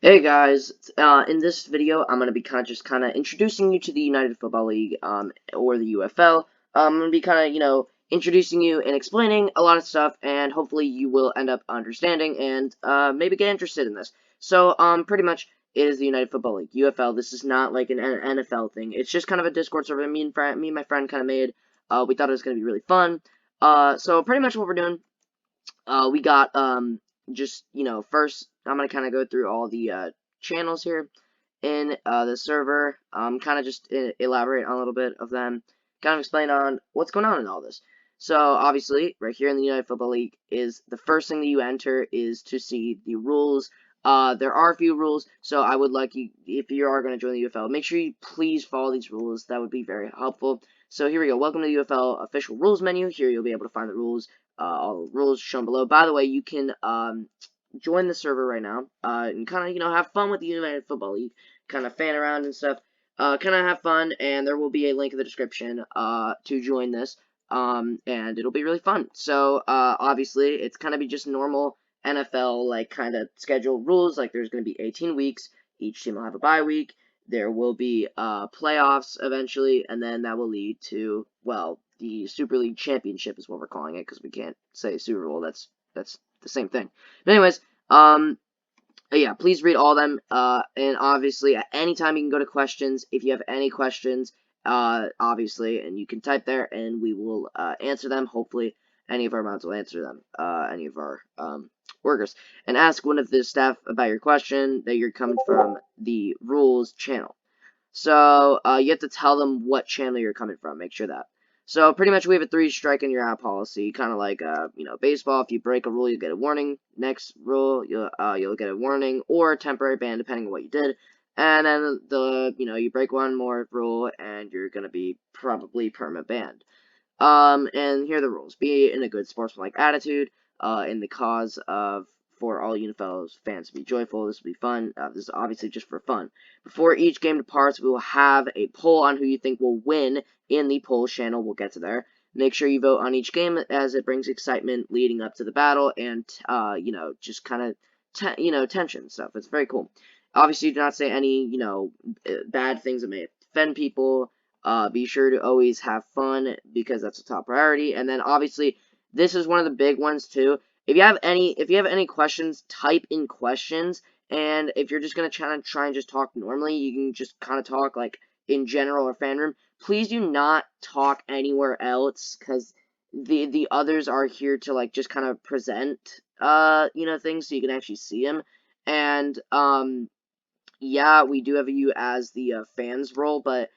Hey guys, in this video, I'm gonna be kind of introducing you to the United Football League, or the UFL. I'm gonna be introducing you and explaining a lot of stuff, and hopefully you will end up understanding and, maybe get interested in this. So, pretty much, it is the United Football League, UFL. This is not like an NFL thing. It's just kind of a Discord server me and my friend kind of made. We thought it was gonna be really fun. So pretty much what we're doing. We got, just, first, I'm going to kind of go through all the, channels here in, the server, kind of just elaborate on a little bit of them, kind of explain on what's going on in all this. So, obviously, right here in the United Football League is the first thing that you enter is to see the rules. There are a few rules, so I would like you, if you are going to join the UFL, make sure you please follow these rules. That would be very helpful. So here we go. Welcome to the UFL official rules menu. Here you'll be able to find the rules. All the rules shown below. By the way, you can join the server right now and kind of have fun with the United Football League, kind of fan around and stuff. Kind of have fun, and there will be a link in the description to join this. And it'll be really fun. So obviously, it's kind of be just normal NFL like kind of schedule rules. Like there's going to be 18 weeks. Each team will have a bye week. There will be playoffs eventually, and then that will lead to, well, the Super League Championship is what we're calling it, because we can't say Super Bowl. That's the same thing. But anyways, yeah, please read all of them, and obviously at any time you can go to questions if you have any questions, obviously, and you can type there, and we will answer them. Hopefully, any of our mods will answer them, any of our workers, and ask one of the staff about your question that you're coming from the rules channel. So, you have to tell them what channel you're coming from. Make sure that. So, pretty much we have a 3-strike in your out policy, kind of like, baseball. If you break a rule, you get a warning. Next rule, you'll get a warning or a temporary ban, depending on what you did. And then you break one more rule, and you're gonna be probably perma banned. And here are the rules. Be in a good sportsmanlike attitude, in the cause of, for all UFL fans to be joyful. This will be fun. This is obviously just for fun. Before each game departs, we will have a poll on who you think will win in the poll channel. We'll get to there. Make sure you vote on each game, as it brings excitement leading up to the battle and, just kind of, tension stuff. It's very cool. Obviously, do not say any, bad things that may offend people. Be sure to always have fun, because that's a top priority. And then obviously, this is one of the big ones too. If you have any questions, type in questions. And if you're just gonna try and just talk normally, you can just kind of talk like in general or fan room. Please do not talk anywhere else, because the others are here to like just kind of present things so you can actually see them. And yeah, we do have you as the fans role, but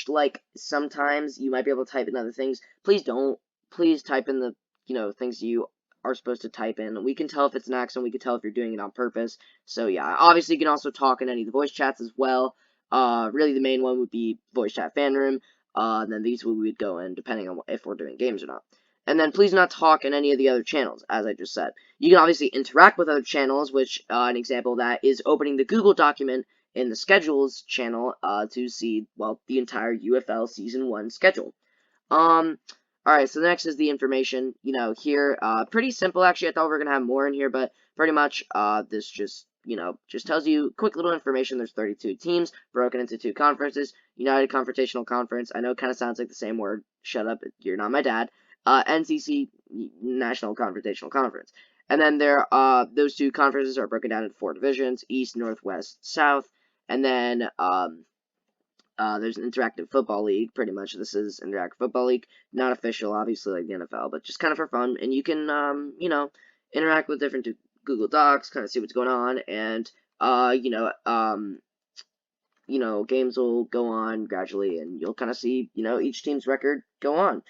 like sometimes you might be able to type in other things. Please don't. Please type in the things you are supposed to type in. We can tell if it's an accident. We can tell if you're doing it on purpose. So yeah, obviously you can also talk in any of the voice chats as well. Really the main one would be voice chat fan room. And then these we would go in depending on if we're doing games or not. And then please not talk in any of the other channels, as I just said. You can obviously interact with other channels, which an example of that is opening the Google document in the schedules channel to see, well, the entire UFL Season 1 schedule. Alright, so next is the information, here, pretty simple, actually. I thought we were going to have more in here, but pretty much, this just tells you quick little information. There's 32 teams broken into 2 conferences. United Confrontational Conference. I know it kind of sounds like the same word. Shut up, you're not my dad. NCC, National Confrontational Conference. And then those 2 conferences are broken down into 4 divisions: East, Northwest, South. And then, there's an Interactive Football League. Pretty much this is Interactive Football League. Not official, obviously, like the NFL, but just kind of for fun. And you can, interact with different Google Docs, kind of see what's going on. And, games will go on gradually, and you'll kind of see, each team's record go on.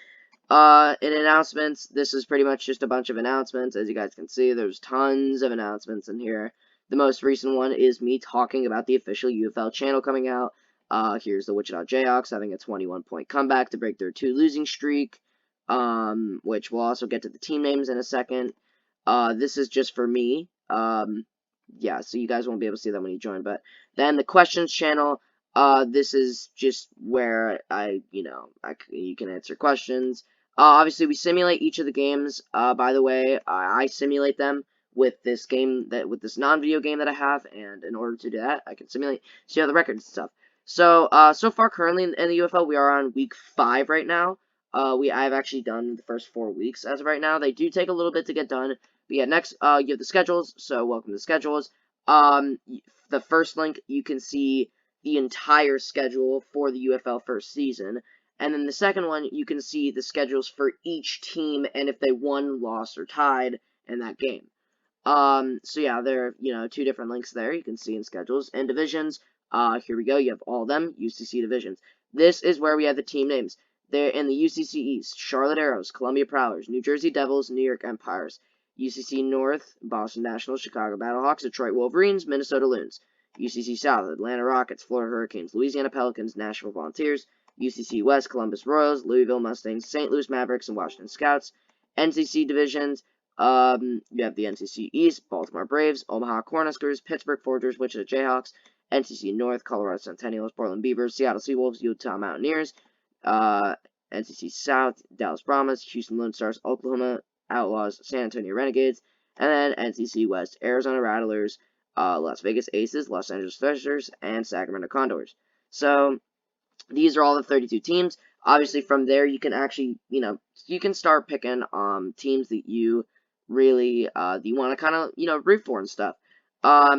In announcements, this is pretty much just a bunch of announcements. As you guys can see, there's tons of announcements in here. The most recent one is me talking about the official UFL channel coming out. Here's the Wichita Jayhawks having a 21-point comeback to break their 2 losing streak, which we'll also get to the team names in a second. This is just for me. Yeah, so you guys won't be able to see that when you join. But then the questions channel, this is just where you can answer questions. Obviously, we simulate each of the games. By the way, I simulate them. with this game with this non-video game that I have, and in order to do that, I can simulate, see all the records and stuff. So, so far, currently in the UFL, we are on week 5 right now. I've actually done the first 4 weeks as of right now. They do take a little bit to get done. But yeah, next, you have the schedules. So, welcome to the schedules. The first link, you can see the entire schedule for the UFL first season. And then the second one, you can see the schedules for each team and if they won, lost, or tied in that game. So yeah, there are, 2 different links there you can see in schedules and divisions. Here we go. You have all of them, UCC divisions. This is where we have the team names. They're in the UCC East, Charlotte Arrows, Columbia Prowlers, New Jersey Devils, New York Empires. UCC North, Boston Nationals, Chicago Battlehawks, Detroit Wolverines, Minnesota Loons. UCC South, Atlanta Rockets, Florida Hurricanes, Louisiana Pelicans, Nashville Volunteers. UCC West, Columbus Royals, Louisville Mustangs, St. Louis Mavericks, and Washington Scouts. NCC divisions, you have the NCC East, Baltimore Braves, Omaha Cornhuskers, Pittsburgh Forgers, Wichita Jayhawks, NCC North, Colorado Centennials, Portland Beavers, Seattle Seawolves, Utah Mountaineers, NCC South, Dallas Brahmas, Houston Lone Stars, Oklahoma Outlaws, San Antonio Renegades, and then NCC West, Arizona Rattlers, Las Vegas Aces, Los Angeles Threshers, and Sacramento Condors. So, these are all the 32 teams. Obviously, from there, you can actually, you can start picking teams that you really that you want to kind of, root for and stuff.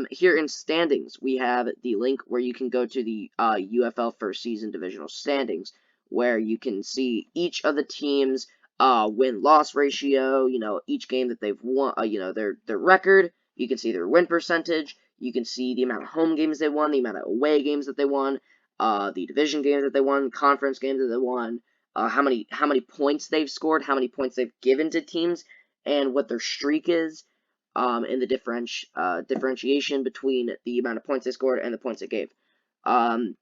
Here in standings, we have the link where you can go to the UFL first season divisional standings, where you can see each of the teams' win-loss ratio, each game that they've won, their record. You can see their win percentage. You can see the amount of home games they won, the amount of away games that they won, the division games that they won, conference games that they won, how many points they've scored, how many points they've given to teams, and what their streak is, in the differentiation between the amount of points they scored and the points they gave. And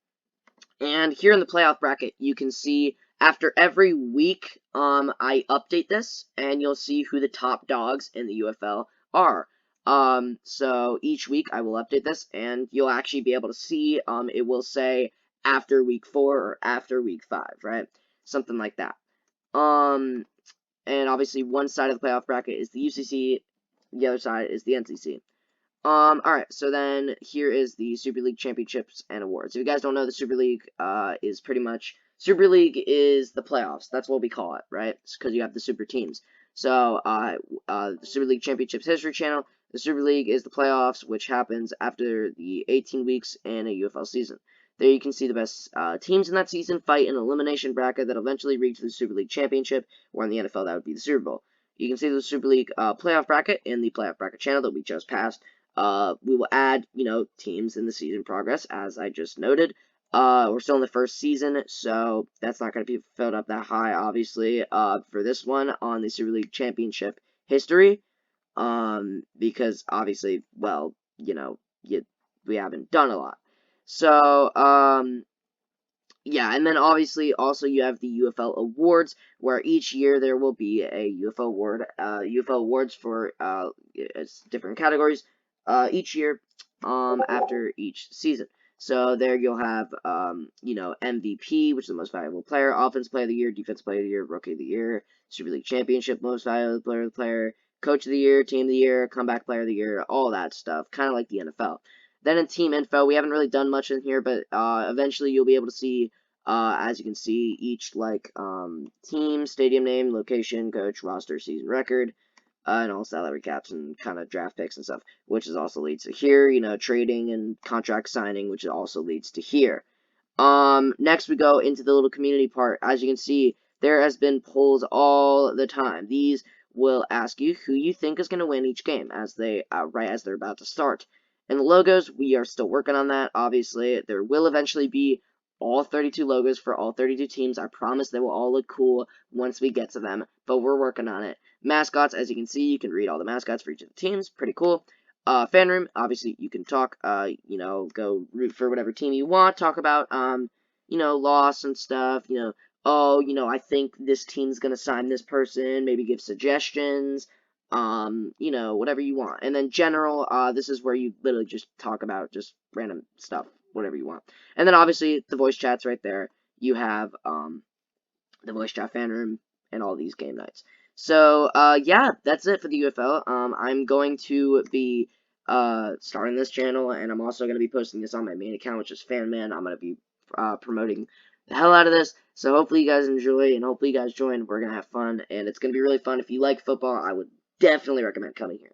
here in the playoff bracket, you can see after every week, I update this, and you'll see who the top dogs in the UFL are. So each week I will update this, and you'll actually be able to see, it will say after week 4 or after week 5, right? Something like that. And obviously one side of the playoff bracket is the UCC, the other side is the NCC. Alright, so then here is the Super League Championships and Awards. If you guys don't know, the Super League, is pretty much, Super League is the playoffs. That's what we call it, right? Because you have the super teams. So, the Super League Championships History Channel, the Super League is the playoffs, which happens after the 18 weeks in a UFL season. There you can see the best teams in that season fight in an elimination bracket that eventually reach the Super League Championship, or in the NFL, that would be the Super Bowl. You can see the Super League playoff bracket in the playoff bracket channel that we just passed. We will add, teams in the season progress, as I just noted. We're still in the first season, so that's not going to be filled up that high, obviously, for this one on the Super League Championship history. Because obviously, well, we haven't done a lot. So, yeah, and then obviously also you have the UFL Awards, where each year there will be a UFL award, UFL Awards for different categories each year after each season. So there you'll have, MVP, which is the most valuable player, Offense Player of the Year, Defense Player of the Year, Rookie of the Year, Super League Championship, Most Valuable Player, Coach of the Year, Team of the Year, Comeback Player of the Year, all that stuff, kind of like the NFL. Then in team info, we haven't really done much in here, but eventually you'll be able to see, as you can see, each team, stadium name, location, coach, roster, season record, and all salary caps and kind of draft picks and stuff, which is also leads to here, trading and contract signing, which also leads to here. Next we go into the little community part. As you can see, there has been polls all the time. These will ask you who you think is going to win each game as they right as they're about to start. And the logos, we are still working on that. Obviously, there will eventually be all 32 logos for all 32 teams. I promise they will all look cool once we get to them, but we're working on it. Mascots, as you can see, you can read all the mascots for each of the teams. Pretty cool. Fan room, obviously you can talk, go root for whatever team you want, talk about, loss and stuff, I think this team's gonna sign this person, maybe give suggestions, whatever you want. And then general, this is where you literally just talk about just random stuff, whatever you want. And then obviously the voice chat's right there. You have, the voice chat fan room and all these game nights. So, yeah, that's it for the UFL. I'm going to be starting this channel, and I'm also going to be posting this on my main account, which is FanMan. I'm going to be promoting the hell out of this. So hopefully you guys enjoy, and hopefully you guys join. We're going to have fun, and it's going to be really fun. If you like football, I would definitely recommend coming here.